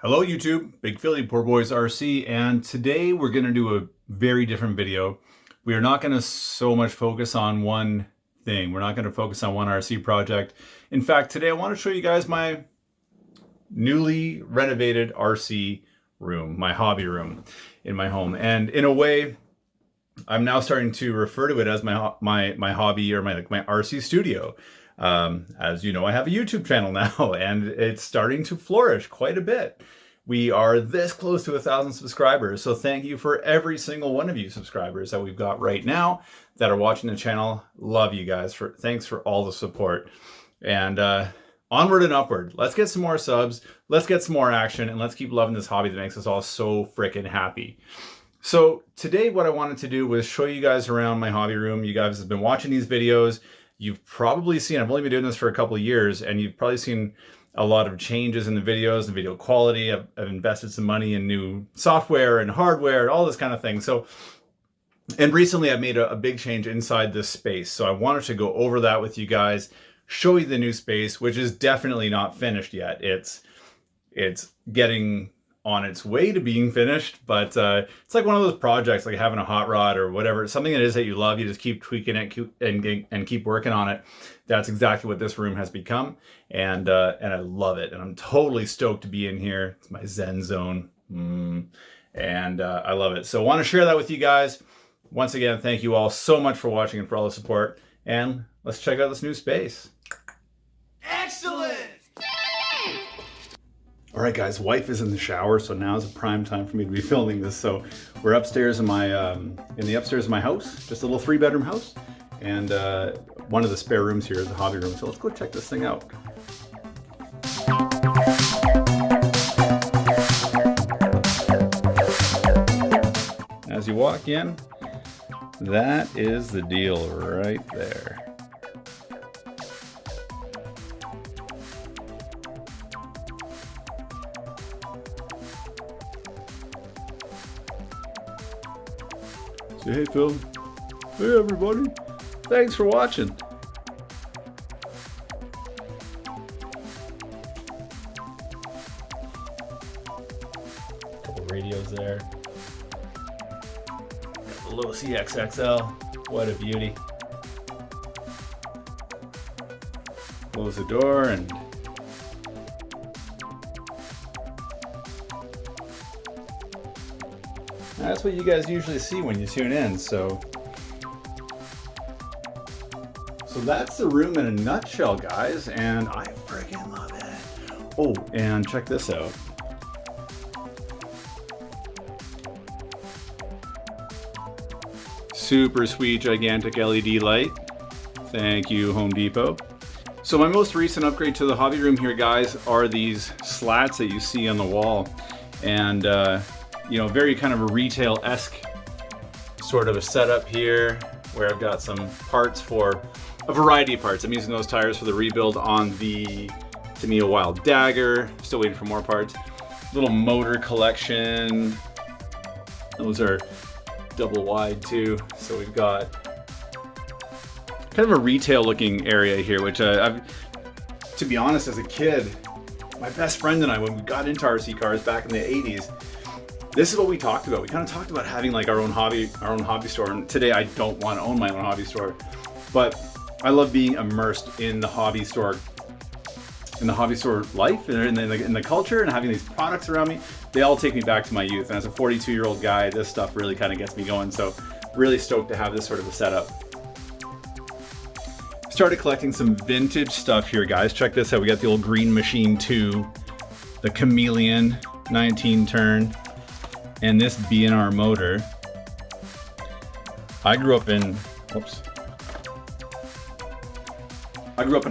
Hello YouTube, Big Philly, Poor Boys RC, and today we're going to do a very different video. We are not going to so much focus on one thing. We're not going to focus on one RC project. In fact, today I want to show you guys my newly renovated RC room, my hobby room in my home. And in a way, I'm now starting to refer to it as my hobby, or my RC studio. As you know, I have a YouTube channel now, and it's starting to flourish quite a bit. We are this close to 1,000 subscribers, so thank you for every single one of you subscribers that we've got right now that are watching the channel. Love you guys. Thanks for all the support. And onward and upward. Let's get some more subs, let's get some more action, and let's keep loving this hobby that makes us all so freaking happy. So today what I wanted to do was show you guys around my hobby room. You guys have been watching these videos. You've probably seen, I've only been doing this for a couple of years, and you've probably seen a lot of changes in the videos, the video quality. I've invested some money in new software and hardware and all this kind of thing. So, and recently I've made a big change inside this space. So I wanted to go over that with you guys, show you the new space, which is definitely not finished yet. It's getting on its way to being finished, but it's like one of those projects, like having a hot rod or whatever, something it is that you love, you just keep tweaking it and keep working on it. That's exactly what this room has become, and I love it, and I'm totally stoked to be in here. It's my zen zone, and I love it. So I want to share that with you guys. Once again, thank you all so much for watching and for all the support, and let's check out this new space. Excellent! All right, guys, wife is in the shower, so now is a prime time for me to be filming this. So we're upstairs in my in the upstairs of my house, just a little 3-bedroom house, and one of the spare rooms here is a hobby room. So let's go check this thing out. As you walk in, that is the deal right there. Say hey Phil. Hey everybody. Thanks for watching. Couple radios there. Got the little CXXL. What a beauty. Close the door and that's what you guys usually see when you tune in. So that's the room in a nutshell, guys, and I freaking love it. Oh, and check this out. Super sweet, gigantic LED light. Thank you, Home Depot. So my most recent upgrade to the hobby room here, guys, are these slats that you see on the wall. And you know, very kind of a retail-esque sort of a setup here, where I've got some parts for a variety of parts. I'm using those tires for the rebuild on the Tamiya Wild Dagger. Still waiting for more parts. Little motor collection. Those are double wide too. So we've got kind of a retail-looking area here, which to be honest, as a kid, my best friend and I, when we got into RC cars back in the 80s, this is what we talked about. We kind of talked about having like our own hobby store. And today I don't want to own my own hobby store, but I love being immersed in the hobby store life and in the culture, and having these products around me. They all take me back to my youth. And as a 42-year-old guy, this stuff really kind of gets me going. So really stoked to have this sort of a setup. Started collecting some vintage stuff here, guys. Check this out. We got the old Green Machine 2, the Chameleon 19 turn. And this B&R motor. I grew up in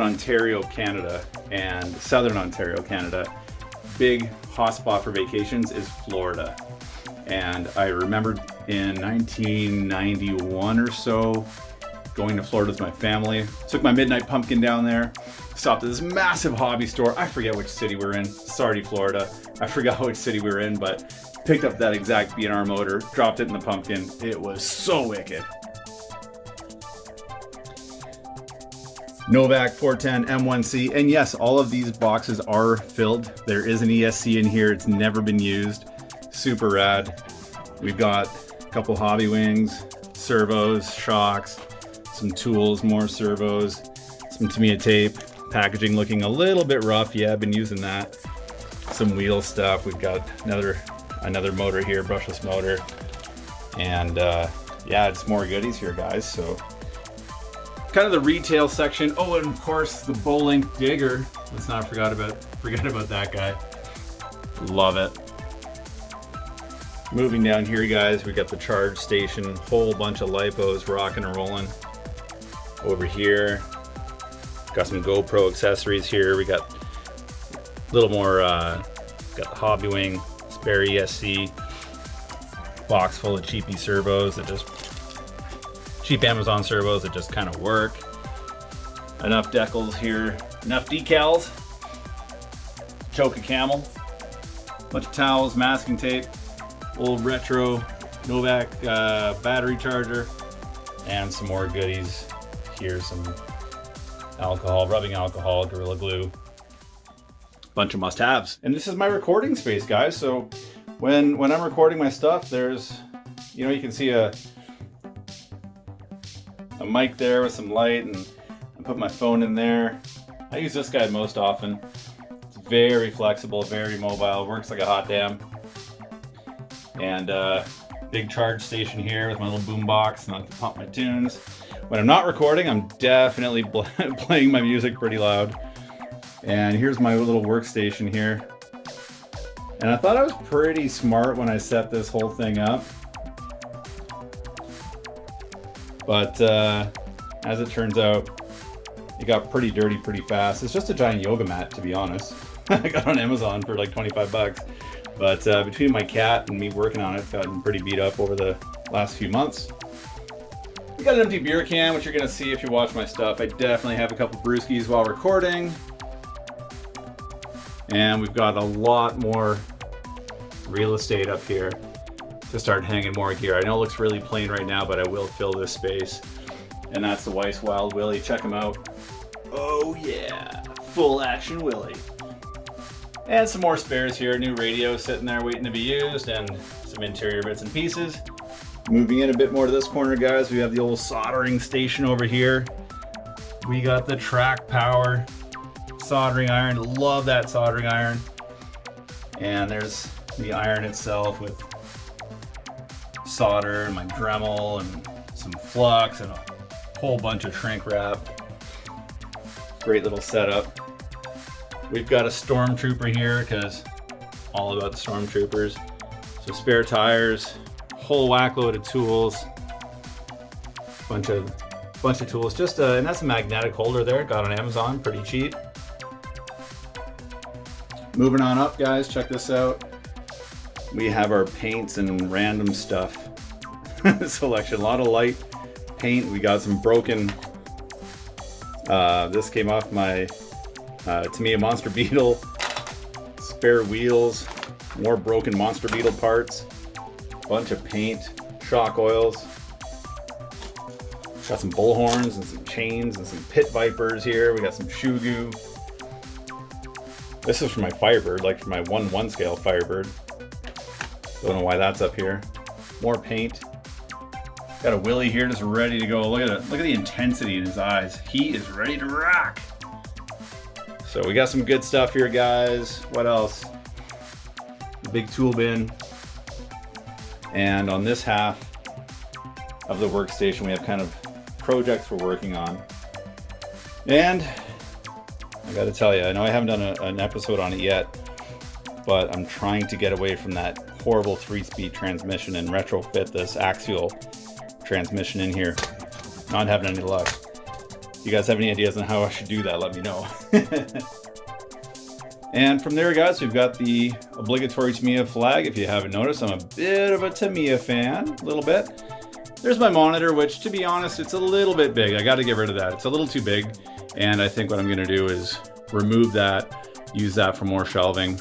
Ontario, Canada, and Southern Ontario, Canada. Big hotspot for vacations is Florida. And I remembered in 1991 or so going to Florida with my family. Took my Midnight Pumpkin down there. Stopped at this massive hobby store. I forget which city we're in. Sorry, Florida. I forgot which city we were in, but picked up that exact B&R motor, dropped it in the pumpkin. It was so wicked. Novak 410 M1C. And yes, all of these boxes are filled. There is an ESC in here. It's never been used. Super rad. We've got a couple hobby wings, servos, shocks, some tools, more servos, some Tamiya tape. Packaging looking a little bit rough. Yeah, I've been using that. Some wheel stuff. We've got another motor here, brushless motor. And yeah, it's more goodies here, guys. So kind of the retail section. Oh, and of course the bowling digger. Let's not forget about that guy. Love it. Moving down here, guys, we got the charge station. Whole bunch of lipos rocking and rolling. Over here, got some GoPro accessories here. We got a little more. Got the hobby wing, spare ESC, box full of cheapy servos that just cheap Amazon servos that just kind of work. Enough decals here, enough decals. Choke a camel, bunch of towels, masking tape, old retro Novak battery charger, and some more goodies here. Some alcohol, rubbing alcohol, Gorilla Glue, bunch of must-haves. And this is my recording space, guys. So when I'm recording my stuff, there's, you know, you can see a mic there with some light, and I put my phone in there. I use this guy most often. It's very flexible, very mobile, works like a hot damn. And big charge station here with my little boom box, and I can pump my tunes. When I'm not recording, I'm definitely playing my music pretty loud. And here's my little workstation here. And I thought I was pretty smart when I set this whole thing up. But as it turns out, it got pretty dirty pretty fast. It's just a giant yoga mat, to be honest. I got it on Amazon for like 25 bucks. But between my cat and me working on it, it's gotten pretty beat up over the last few months. We got an empty beer can, which you're gonna see if you watch my stuff. I definitely have a couple brewskis while recording. And we've got a lot more real estate up here to start hanging more gear. I know it looks really plain right now, but I will fill this space. And that's the Weiss Wild Willie. Check him out. Oh yeah, full action Willie. And some more spares here. New radio sitting there waiting to be used, and some interior bits and pieces. Moving in a bit more to this corner, guys, we have the old soldering station over here. We got the Track Power soldering iron. Love that soldering iron. And there's the iron itself with solder and my Dremel and some flux and a whole bunch of shrink wrap. Great little setup. We've got a Stormtrooper here because all about the Stormtroopers. So spare tires, whole whack load of tools, bunch of tools. Just and that's a magnetic holder there. Got on Amazon, pretty cheap. Moving on up, guys. Check this out. We have our paints and random stuff selection. A lot of light paint. We got some broken. This came off my Tamiya Monster Beetle. Spare wheels, more broken Monster Beetle parts, bunch of paint, shock oils. Got some bull horns and some chains and some pit vipers here. We got some shoe goo. This is for my Firebird, like for my 1/1 scale Firebird. Don't know why that's up here. More paint. Got a Willie here just ready to go. Look at it. Look at the intensity in his eyes. He is ready to rock. So we got some good stuff here, guys. What else? Big tool bin. And on this half of the workstation, we have kind of projects we're working on. And I gotta tell you, I know I haven't done an episode on it yet, but I'm trying to get away from that horrible 3-speed transmission and retrofit this axial transmission in here. Not having any luck. If you guys have any ideas on how I should do that, let me know. And from there, guys, we've got the obligatory Tamiya flag. If you haven't noticed, I'm a bit of a Tamiya fan, a little bit. There's my monitor, which, to be honest, it's a little bit big. I got to get rid of that. It's a little too big. And I think what I'm going to do is remove that, use that for more shelving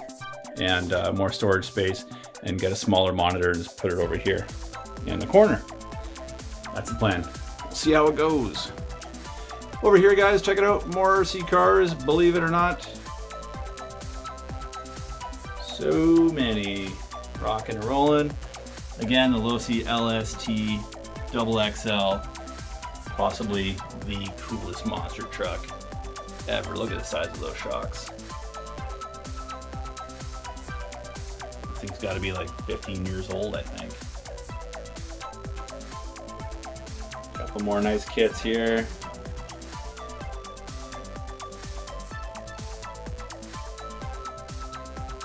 and more storage space, and get a smaller monitor and just put it over here in the corner. That's the plan. We'll see how it goes. Over here, guys, check it out. More RC cars, believe it or not. So many. Rocking and rolling. Again, the Losi LST Double XL. Possibly the coolest monster truck ever. Look at the size of those shocks. This thing's got to be like 15 years old, I think. Couple more nice kits here.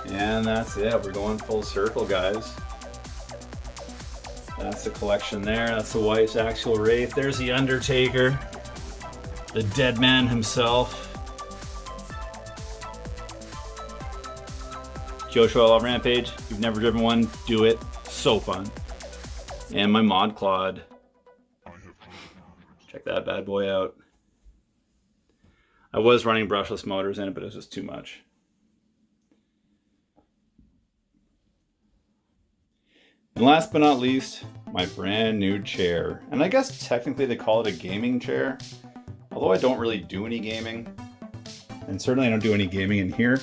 And that's it. We're going full circle, guys. That's the collection there. That's the White's Actual Wraith. There's the Undertaker, the dead man himself. Joshua All Rampage. If you've never driven one, do it. So fun. And my Mod Claude. Check that bad boy out. I was running brushless motors in it, but it was just too much. And last but not least, my brand new chair. And I guess technically they call it a gaming chair, although I don't really do any gaming. And certainly I don't do any gaming in here.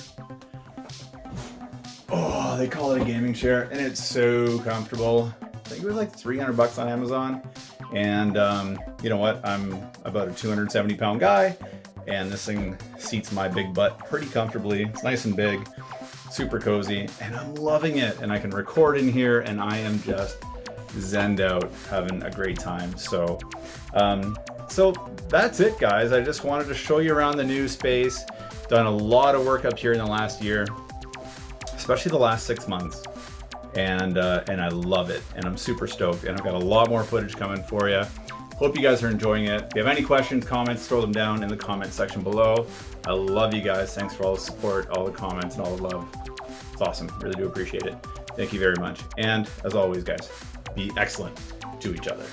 Oh, they call it a gaming chair, and it's so comfortable. I think it was like 300 bucks on Amazon. And you know what? I'm about a 270 pound guy, and this thing seats my big butt pretty comfortably. It's nice and big. Super cozy, and I'm loving it, and I can record in here, and I am just zenned out, having a great time. So that's it, guys. I just wanted to show you around the new space. Done a lot of work up here in the last year, especially the last 6 months, and I love it, and I'm super stoked, and I've got a lot more footage coming for you. Hope you guys are enjoying it. If you have any questions, comments, throw them down in the comment section below. I love you guys. Thanks for all the support, all the comments, and all the love. It's awesome. Really do appreciate it. Thank you very much. And as always, guys, be excellent to each other.